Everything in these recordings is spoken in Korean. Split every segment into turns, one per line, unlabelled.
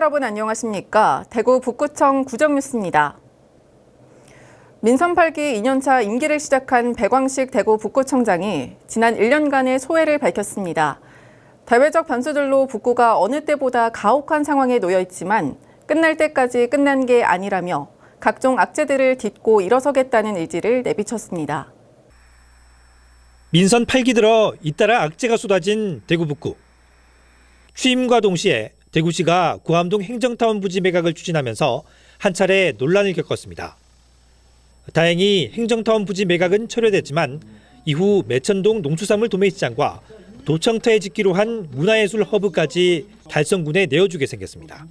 여러분 안녕하십니까? 대구 북구청 구정뉴스입니다. 민선 8기 2년차 임기를 시작한 백광식 대구 북구청장이 지난 1년간의 소회를 밝혔습니다. 대외적 변수들로 북구가 어느 때보다 가혹한 상황에 놓여 있지만 끝날 때까지 끝난 게 아니라며 각종 악재들을 딛고 일어서겠다는 의지를 내비쳤습니다.
민선 8기 들어 잇따라 악재가 쏟아진 대구 북구. 취임과 동시에 대구시가 구암동 행정타운 부지 매각을 추진하면서 한 차례 논란을 겪었습니다. 다행히 행정타운 부지 매각은 철회됐지만 이후 매천동 농수산물 도매시장과 도청터에 짓기로 한 문화예술 허브까지 달성군에 내어주게 생겼습니다.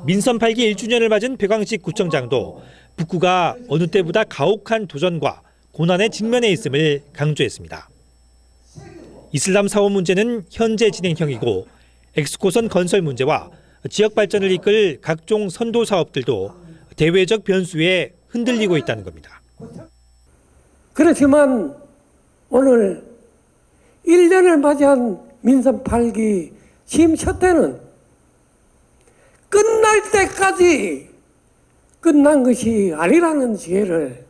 민선 8기 1주년을 맞은 백광식 구청장도 북구가 어느 때보다 가혹한 도전과 고난에 직면해 있음을 강조했습니다. 이슬람 사원 문제는 현재 진행형이고 엑스코선 건설 문제와 지역 발전을 이끌 각종 선도 사업들도 대외적 변수에 흔들리고 있다는 겁니다.
그렇지만 오늘 1년을 맞이한 민선 8기 취임 첫 때는 끝날 때까지 끝난 것이 아니라는 지혜를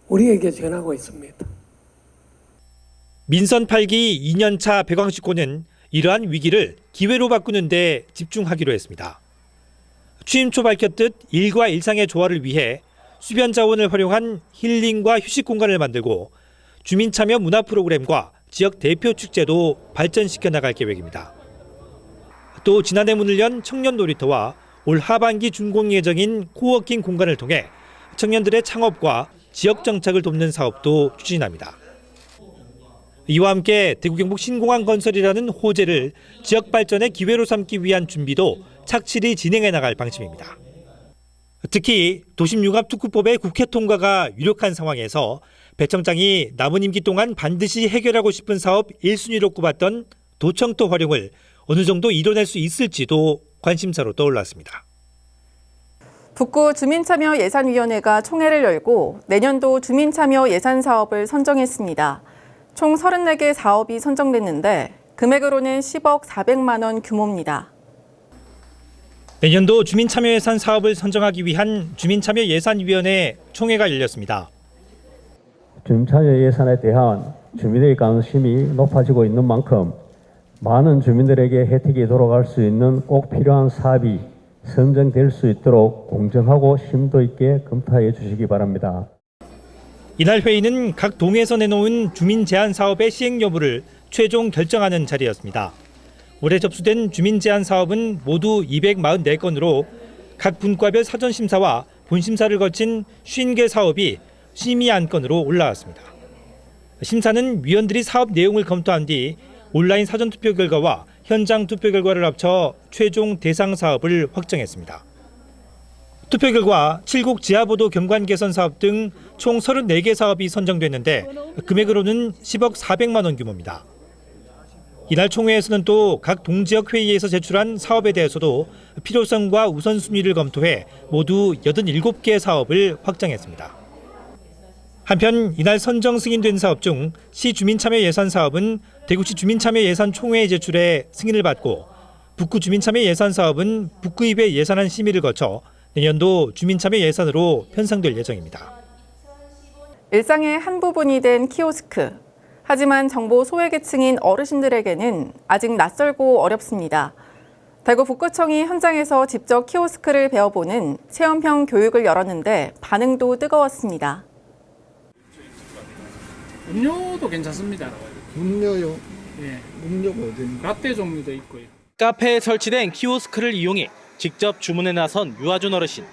우리에게 전하고 있습니다.
민선 8기 2년차 백광식고는 이러한 위기를 기회로 바꾸는 데 집중하기로 했습니다. 취임 초 밝혔듯 일과 일상의 조화를 위해 수변 자원을 활용한 힐링과 휴식 공간을 만들고 주민 참여 문화 프로그램과 지역 대표 축제도 발전시켜 나갈 계획입니다. 또 지난해 문을 연 청년 놀이터와 올 하반기 준공 예정인 코워킹 공간을 통해 청년들의 창업과 지역 정착을 돕는 사업도 추진합니다. 이와 함께 대구 경북 신공항 건설이라는 호재를 지역 발전의 기회로 삼기 위한 준비도 착실히 진행해 나갈 방침입니다. 특히 도심융합특구법의 국회 통과가 유력한 상황에서 배 청장이 남은 임기 동안 반드시 해결하고 싶은 사업 1순위로 꼽았던 도청터 활용을 어느 정도 이뤄낼 수 있을지도 관심사로 떠올랐습니다.
북구 주민참여예산위원회가 총회를 열고 내년도 주민참여 예산 사업을 선정했습니다. 총 34개 사업이 선정됐는데 금액으로는 10억 400만 원 규모입니다.
내년도 주민참여예산 사업을 선정하기 위한 주민참여예산위원회 총회가 열렸습니다.
주민참여 예산에 대한 주민의 관심이 높아지고 있는 만큼 많은 주민들에게 혜택이 돌아갈 수 있는 꼭 필요한 사업이 선정될 수 있도록 공정하고 심도 있게 검토해 주시기 바랍니다.
이날 회의는 각 동에서 내놓은 주민 제한 사업의 시행 여부를 최종 결정하는 자리였습니다. 올해 접수된 주민 제한 사업은 모두 244건으로 각 분과별 사전 심사와 본심사를 거친 50개 사업이 심의 안건으로 올라왔습니다. 심사는 위원들이 사업 내용을 검토한 뒤 온라인 사전 투표 결과와 현장 투표 결과를 합쳐 최종 대상 사업을 확정했습니다. 투표 결과 7곡 지하보도 경관 개선 사업 등 총 34개 사업이 선정됐는데 금액으로는 10억 400만 원 규모입니다. 이날 총회에서는 또 각 동지역 회의에서 제출한 사업에 대해서도 필요성과 우선순위를 검토해 모두 87개 사업을 확정했습니다. 한편 이날 선정 승인된 사업 중 시 주민참여 예산 사업은 대구시 주민참여 예산 총회에 제출해 승인을 받고 북구 주민참여 예산 사업은 북구의회 예산안 심의를 거쳐 내년도 주민참여 예산으로 편성될 예정입니다.
일상의 한 부분이 된 키오스크. 하지만 정보 소외계층인 어르신들에게는 아직 낯설고 어렵습니다. 대구 북구청이 현장에서 직접 키오스크를 배워보는 체험형 교육을 열었는데 반응도 뜨거웠습니다.
음료도 괜찮습니다.
음료요?
예,
음료가 어딘가?
라떼 종류도 있고요.
카페에 설치된 키오스크를 이용해 직접 주문에 나선 유아준 어르신.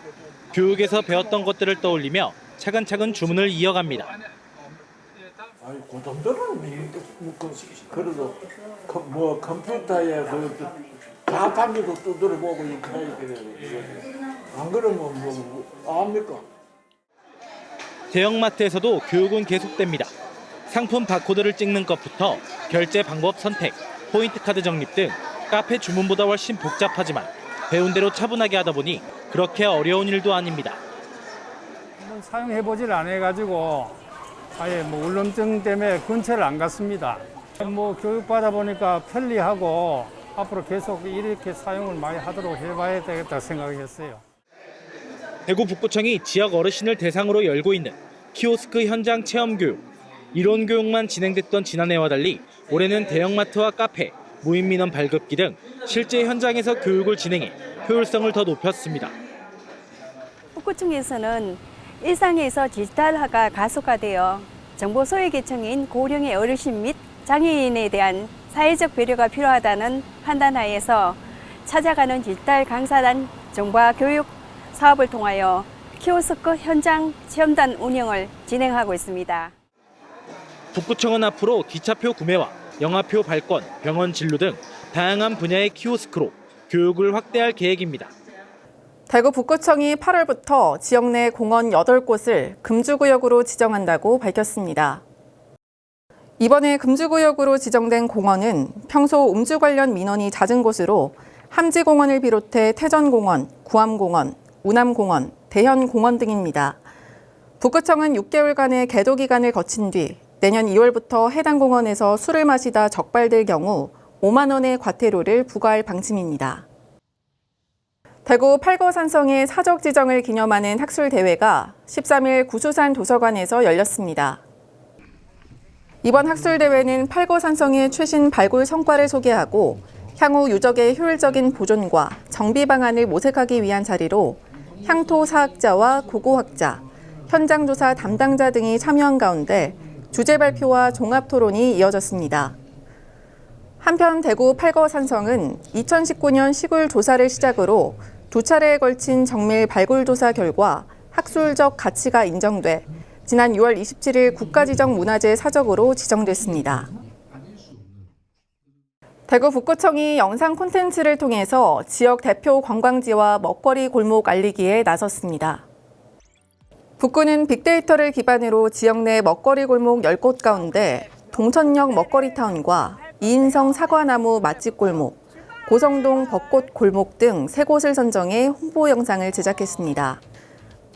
교육에서 배웠던 것들을 떠올리며 차근차근 주문을 이어갑니다.
아니 그 정도는 그래도 뭐 컴퓨터에 자판기도 두드려 보고 이렇게 해야 되는데 안 그러면 뭐 압니까?
대형마트에서도 교육은 계속됩니다. 상품 바코드를 찍는 것부터 결제 방법 선택, 포인트 카드 적립 등 카페 주문보다 훨씬 복잡하지만 배운 대로 차분하게 하다 보니 그렇게 어려운 일도 아닙니다.
한번 사용해보질 않아가지고 아예 뭐 울렁증 때문에 근처를 안 갔습니다. 뭐 교육받아 보니까 편리하고 앞으로 계속 이렇게 사용을 많이 하도록 해봐야 되겠다 생각했어요.
대구 북구청이 지역 어르신을 대상으로 열고 있는 키오스크 현장 체험 교육. 이론 교육만 진행됐던 지난해와 달리 올해는 대형마트와 카페, 무인 민원 발급기 등 실제 현장에서 교육을 진행해 효율성을 더 높였습니다.
북구청에서는 일상에서 디지털화가 가속화되어 정보 소외계층인 고령의 어르신 및 장애인에 대한 사회적 배려가 필요하다는 판단하에서 찾아가는 디지털 강사단 정보화 교육 사업을 통하여 키오스크 현장 체험단 운영을 진행하고 있습니다.
북구청은 앞으로 기차표 구매와 영화표 발권, 병원 진료 등 다양한 분야의 키오스크로 교육을 확대할 계획입니다.
대구 북구청이 8월부터 지역 내 공원 8곳을 금주구역으로 지정한다고 밝혔습니다. 이번에 금주구역으로 지정된 공원은 평소 음주 관련 민원이 잦은 곳으로 함지공원을 비롯해 태전공원, 구암공원, 우남공원, 대현공원 등입니다. 북구청은 6개월간의 계도 기간을 거친 뒤 내년 2월부터 해당 공원에서 술을 마시다 적발될 경우 5만 원의 과태료를 부과할 방침입니다. 대구 팔거산성의 사적 지정을 기념하는 학술대회가 13일 구수산 도서관에서 열렸습니다. 이번 학술대회는 팔거산성의 최신 발굴 성과를 소개하고 향후 유적의 효율적인 보존과 정비 방안을 모색하기 위한 자리로 향토사학자와 고고학자, 현장조사 담당자 등이 참여한 가운데 주제 발표와 종합 토론이 이어졌습니다. 한편 대구 팔거산성은 2019년 시굴 조사를 시작으로 2차례에 걸친 정밀 발굴 조사 결과 학술적 가치가 인정돼 지난 6월 27일 국가지정 문화재 사적으로 지정됐습니다. 대구 북구청이 영상 콘텐츠를 통해서 지역 대표 관광지와 먹거리 골목 알리기에 나섰습니다. 북구는 빅데이터를 기반으로 지역 내 먹거리 골목 10곳 가운데 동천역 먹거리타운과 이인성 사과나무 맛집 골목, 고성동 벚꽃 골목 등 3곳을 선정해 홍보 영상을 제작했습니다.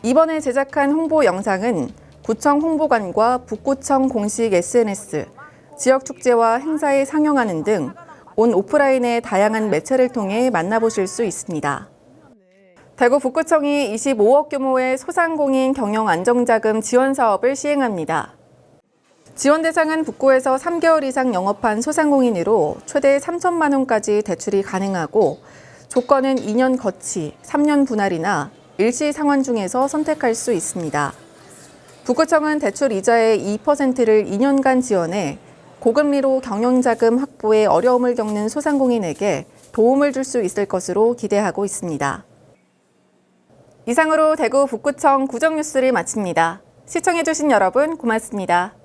이번에 제작한 홍보 영상은 구청 홍보관과 북구청 공식 SNS, 지역 축제와 행사에 상영하는 등 온 오프라인의 다양한 매체를 통해 만나보실 수 있습니다. 대구 북구청이 25억 규모의 소상공인 경영 안정자금 지원 사업을 시행합니다. 지원 대상은 북구에서 3개월 이상 영업한 소상공인으로 최대 3천만 원까지 대출이 가능하고 조건은 2년 거치, 3년 분할이나 일시 상환 중에서 선택할 수 있습니다. 북구청은 대출 이자의 2%를 2년간 지원해 고금리로 경영자금 확보에 어려움을 겪는 소상공인에게 도움을 줄 수 있을 것으로 기대하고 있습니다. 이상으로 대구 북구청 구정뉴스를 마칩니다. 시청해주신 여러분 고맙습니다.